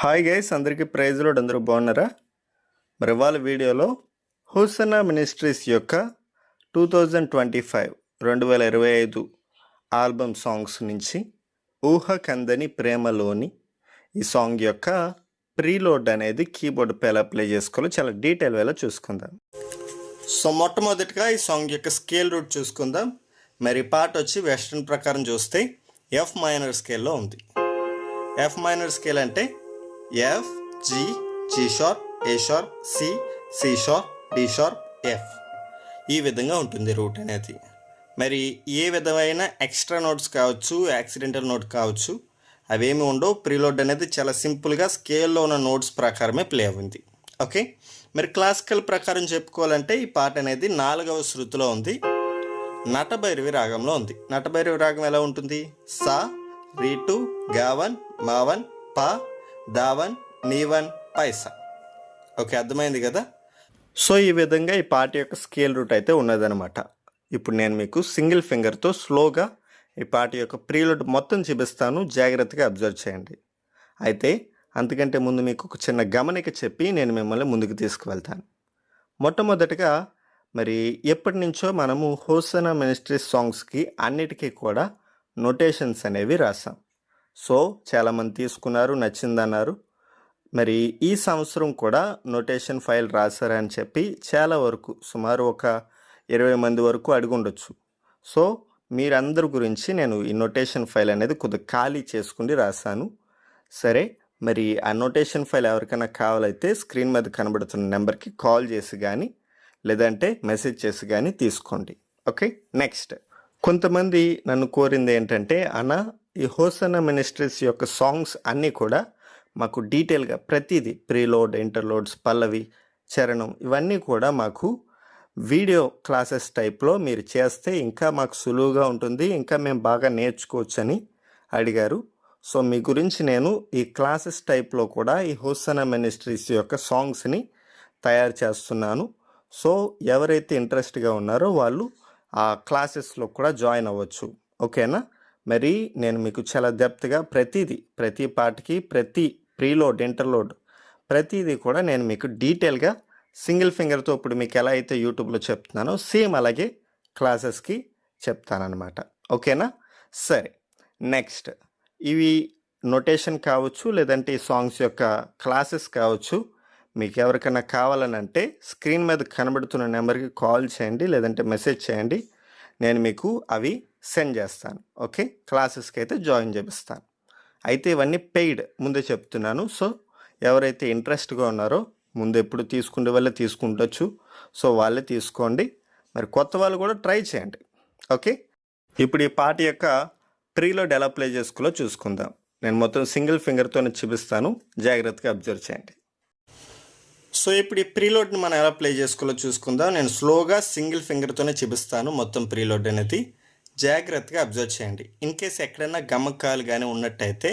Hi guys, అందరికీ praise load. అందరూ బాగున్నారా? మరి ఇవాళ వీడియోలో హోసన్నా మినిస్ట్రీస్ యొక్క 2025 ఆల్బమ్ సాంగ్స్ నుంచి ఊహ కందని ప్రేమలోని ఈ సాంగ్ యొక్క ప్రీలోడ్ అనేది కీబోర్డ్ పై ఎలా ప్లే చేసుకోవాలో చాలా డీటెయిల్ వేలో చూసుకుందాం. సో మొట్టమొదటిగా ఈ సాంగ్ యొక్క స్కేల్ రూట్ చూసుకుందాం. మరి పాట వచ్చి వెస్ట్రన్ ప్రకారం చూస్తే ఎఫ్ మైనర్ స్కేల్లో ఉంది. ఎఫ్ మైనర్ స్కేల్ అంటే F, G, G sharp, A sharp, C, C sharp, D sharp, F, ఈ విధంగా ఉంటుంది రూట్ అనేది. మరి ఏ విధమైన ఎక్స్ట్రా నోట్స్ కావచ్చు, యాక్సిడెంటల్ నోట్ కావచ్చు, అవేమి ఉండవు. ప్రీలోడ్ అనేది చాలా సింపుల్గా స్కేల్లో ఉన్న నోట్స్ ప్రకారమే ప్లే అయింది. ఓకే, మరి క్లాసికల్ ప్రకారం చెప్పుకోవాలంటే ఈ పాట అనేది 4వ శృతిలో ఉంది, నటభైరవి రాగంలో ఉంది. నటభైరవి రాగం ఎలా ఉంటుంది? సా, రీటు, గావన్, మావన్, పా, దావన్, నీవన్, పైసా. ఓకే, అర్థమైంది కదా? సో ఈ విధంగా ఈ పాట యొక్క స్కేల్ రూట్ అయితే ఉన్నదనమాట. ఇప్పుడు నేను మీకు సింగిల్ ఫింగర్తో స్లోగా ఈ పాట యొక్క ప్రీలోడ్ మొత్తం చూపిస్తాను, జాగ్రత్తగా అబ్జర్వ్ చేయండి. అయితే అంతకంటే ముందు మీకు ఒక చిన్న గమనిక చెప్పి నేను మిమ్మల్ని ముందుకు తీసుకువెళ్తాను. మొట్టమొదటిగా మరి ఎప్పటి నుంచో మనము హోసన్నా మినిస్ట్రీస్ సాంగ్స్కి అన్నిటికీ కూడా నోటేషన్స్ అనేవి రాసాం. సో చాలామంది తీసుకున్నారు, నచ్చిందన్నారు. మరి ఈ సంవత్సరం కూడా నోటేషన్ ఫైల్ రాశారని చెప్పి చాలా వరకు సుమారు ఒక 20 మంది వరకు అడిగి ఉండొచ్చు. సో మీరందరి గురించి నేను ఈ నోటేషన్ ఫైల్ అనేది కొద్దిగా ఖాళీ చేసుకుని రాశాను. సరే, మరి ఆ నోటేషన్ ఫైల్ ఎవరికైనా కావాలైతే స్క్రీన్ మీద కనబడుతున్న నెంబర్కి కాల్ చేసి కానీ లేదంటే మెసేజ్ చేసి కానీ తీసుకోండి. ఓకే, నెక్స్ట్ కొంతమంది నన్ను కోరింది ఏంటంటే, అన్న ఈ హోసన్నా మినిస్ట్రీస్ యొక్క సాంగ్స్ అన్నీ కూడా మాకు డీటెయిల్గా ప్రతిదీ ప్రీలోడ్, ఇంటర్లోడ్స్, పల్లవి, చరణం ఇవన్నీ కూడా మాకు వీడియో క్లాసెస్ టైప్లో మీరు చేస్తే ఇంకా మాకు సులువుగా ఉంటుంది, ఇంకా మేము బాగా నేర్చుకోవచ్చని అడిగారు. సో మీ గురించి నేను ఈ క్లాసెస్ టైప్లో కూడా ఈ హోసన్నా మినిస్ట్రీస్ యొక్క సాంగ్స్ని తయారు చేస్తున్నాను. సో ఎవరైతే ఇంట్రెస్ట్గా ఉన్నారో వాళ్ళు ఆ క్లాసెస్లో కూడా జాయిన్ అవ్వచ్చు. ఓకేనా? మరి నేను మీకు చాలా డెప్త్గా ప్రతి పాటకి, ప్రతి ప్రీలోడ్, ఇంటర్లోడ్ ప్రతిదీ కూడా నేను మీకు డీటెయిల్గా సింగిల్ ఫింగర్తో ఇప్పుడు మీకు ఎలా అయితే యూట్యూబ్లో చెప్తున్నానో సేమ్ అలాగే క్లాసెస్కి చెప్తానన్నమాట. ఓకేనా? సరే, నెక్స్ట్ ఇవి నోటేషన్ కావచ్చు, లేదంటే ఈ సాంగ్స్ యొక్క క్లాసెస్ కావచ్చు. మీకు ఎవరికైనా కావాలని అంటే స్క్రీన్ మీద కనబడుతున్న నెంబర్కి కాల్ చేయండి, లేదంటే మెసేజ్ చేయండి. నేను మీకు అవి సెండ్ చేస్తాను. ఓకే, క్లాసెస్కి అయితే జాయిన్ చేపిస్తాను. అయితే ఇవన్నీ పెయిడ్, ముందే చెప్తున్నాను. సో ఎవరైతే ఇంట్రెస్ట్గా ఉన్నారో ముందు ఎప్పుడు తీసుకునే వాళ్ళే తీసుకుంటచ్చు. సో వాళ్ళే తీసుకోండి. మరి కొత్త వాళ్ళు కూడా ట్రై చేయండి. ఓకే, ఇప్పుడు ఈ పాట యొక్క ప్రీలోడ్ ఎలా ప్లే చేసుకోవాలో చూసుకుందాం. నేను మొత్తం సింగిల్ ఫింగర్తోనే చూపిస్తాను, జాగ్రత్తగా అబ్జర్వ్ చేయండి. సో ఇప్పుడు ఈ ప్రీలోడ్ని మనం ఎలా ప్లే చేసుకోవాలో చూసుకుందాం. నేను స్లోగా సింగిల్ ఫింగర్తోనే చూపిస్తాను మొత్తం ప్రీలోడ్ అనేది, జాగ్రత్తగా అబ్జర్వ్ చేయండి. ఇన్ కేస్ ఎక్కడైనా గమకాలు కానీ ఉన్నట్టయితే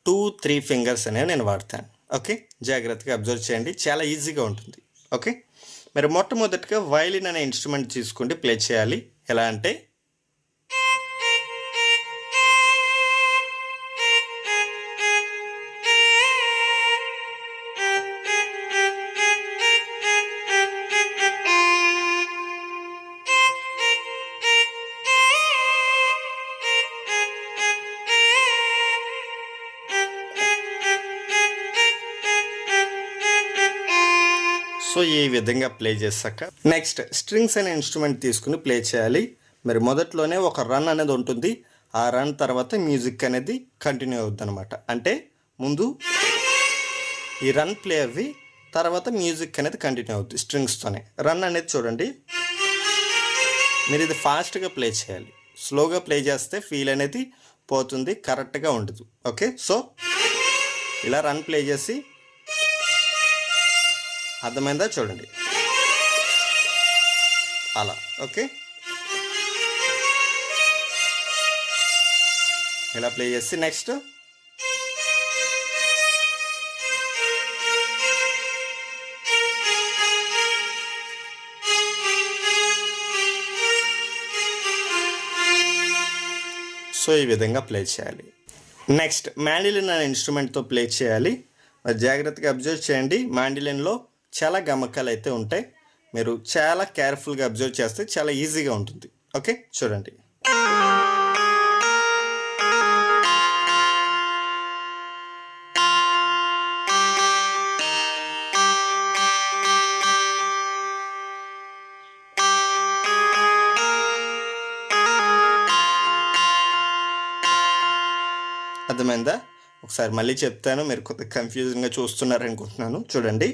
2-3 ఫింగర్స్ అనేవి నేను వాడతాను. ఓకే, జాగ్రత్తగా అబ్జర్వ్ చేయండి, చాలా ఈజీగా ఉంటుంది. ఓకే, మరి మొట్టమొదటిగా వయలిన్ అనే ఇన్స్ట్రుమెంట్ తీసుకుంటే ప్లే చేయాలి. ఎలా అంటే సో ఈ విధంగా ప్లే చేశాక నెక్స్ట్ స్ట్రింగ్స్ అనే ఇన్స్ట్రుమెంట్ తీసుకుని ప్లే చేయాలి. మరి మొదట్లోనే ఒక రన్ అనేది ఉంటుంది, ఆ రన్ తర్వాత మ్యూజిక్ అనేది కంటిన్యూ అవుద్ది అనమాట. అంటే ముందు ఈ రన్ ప్లే అవ్వి తర్వాత మ్యూజిక్ అనేది కంటిన్యూ అవుద్ది స్ట్రింగ్స్తోనే. రన్ అనేది చూడండి, మీరు ఇది ఫాస్ట్గా ప్లే చేయాలి. స్లోగా ప్లే చేస్తే ఫీల్ అనేది పోతుంది, కరెక్ట్గా ఉండదు. ఓకే, సో ఇలా రన్ ప్లే చేసి, అర్థమైందా? చూడండి అలా. ఓకే, ఇలా ప్లే చేసి నెక్స్ట్ సో ఈ విధంగా ప్లే చేయాలి. నెక్స్ట్ మ్యాండిలిన్ అనే ఇన్స్ట్రుమెంట్తో ప్లే చేయాలి. మరి జాగ్రత్తగా అబ్జర్వ్ చేయండి. మాండిలిన్లో చాలా గమకాలు అయితే ఉంటాయి. మీరు చాలా కేర్ఫుల్గా అబ్జర్వ్ చేస్తే చాలా ఈజీగా ఉంటుంది. ఓకే, చూడండి. అర్థమైందా? ఒకసారి మళ్ళీ చెప్తాను, మీరు కొద్దిగా కన్ఫ్యూజన్గా చూస్తున్నారనుకుంటున్నాను. చూడండి.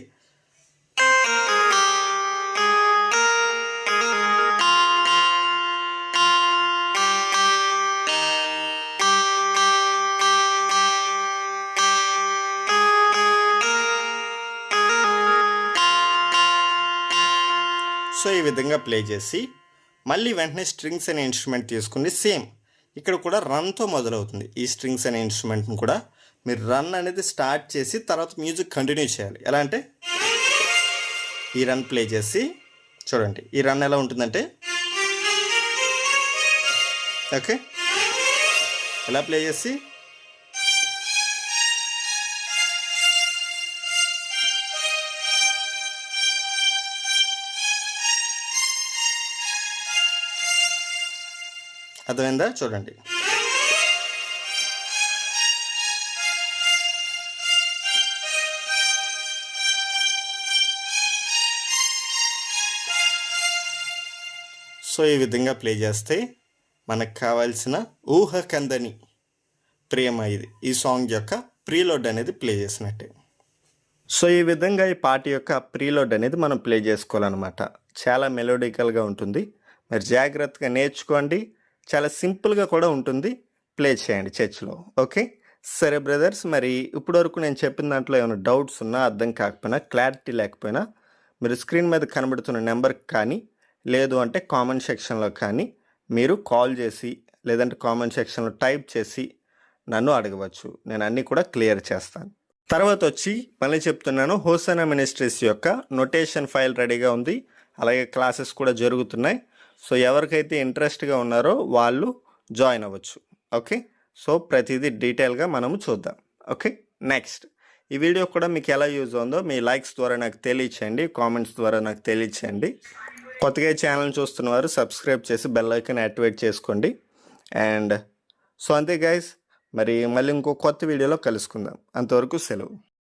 సో ఈ విధంగా ప్లే చేసి మళ్ళీ వెంటనే స్ట్రింగ్స్ అనే ఇన్స్ట్రుమెంట్ తీసుకుని సేమ్ ఇక్కడ కూడా రన్తో మొదలవుతుంది. ఈ స్ట్రింగ్స్ అనే ఇన్స్ట్రుమెంట్ని కూడా మీరు రన్ అనేది స్టార్ట్ చేసి తర్వాత మ్యూజిక్ కంటిన్యూ చేయాలి. ఎలా అంటే ఈ రన్ ప్లే చేసి చూడండి. ఈ రన్ ఎలా ఉంటుందంటే ఓకే, ఎలా ప్లే చేసి అర్థమైందా? చూడండి. సో ఈ విధంగా ప్లే చేస్తే మనకు కావాల్సిన ఊహ కందని ప్రేమ ఇది ఈ సాంగ్ యొక్క ప్రీలోడ్ అనేది ప్లే చేసినట్టే. సో ఈ విధంగా ఈ పాట యొక్క ప్రీలోడ్ అనేది మనం ప్లే చేసుకోవాలన్నమాట. చాలా మెలోడికల్గా ఉంటుంది. మరి జాగ్రత్తగా నేర్చుకోండి. చాలా సింపుల్గా కూడా ఉంటుంది. ప్లే చేయండి చర్చ్లో. ఓకే, సరే బ్రదర్స్, మరి ఇప్పటివరకు నేను చెప్పిన దాంట్లో ఏమైనా డౌట్స్ ఉన్నా, అర్థం కాకపోయినా, క్లారిటీ లేకపోయినా మీరు స్క్రీన్ మీద కనబడుతున్న నెంబర్కి కానీ లేదు అంటే కామెంట్ సెక్షన్లో కానీ మీరు కాల్ చేసి లేదంటే కామెంట్ సెక్షన్లో టైప్ చేసి నన్ను అడగవచ్చు. నేను అన్నీ కూడా క్లియర్ చేస్తాను. తర్వాత వచ్చి మళ్ళీ చెప్తున్నాను, హోసనా మినిస్ట్రీస్ యొక్క నొటేషన్ ఫైల్ రెడీగా ఉంది. అలాగే క్లాసెస్ కూడా జరుగుతున్నాయి. సో ఎవరికైతే ఇంట్రెస్ట్గా ఉన్నారో వాళ్ళు జాయిన్ అవ్వచ్చు. ఓకే, సో ప్రతిదీ డీటెయిల్గా మనము చూద్దాం. ఓకే, నెక్స్ట్ ఈ వీడియో కూడా మీకు ఎలా యూజ్ ఉందో మీ లైక్స్ ద్వారా నాకు తెలియచేయండి, కామెంట్స్ ద్వారా నాకు తెలియచేయండి. కొత్తగా ఛానల్ చూస్తున్న వారు సబ్స్క్రైబ్ చేసి బెల్ ఐకాన్ యాక్టివేట్ చేసుకోండి. అండ్ సో అంతే గైస్, మరి మళ్ళీ ఇంకో కొత్త వీడియోలో కలుసుకుందాం. అంతవరకు సెలవు.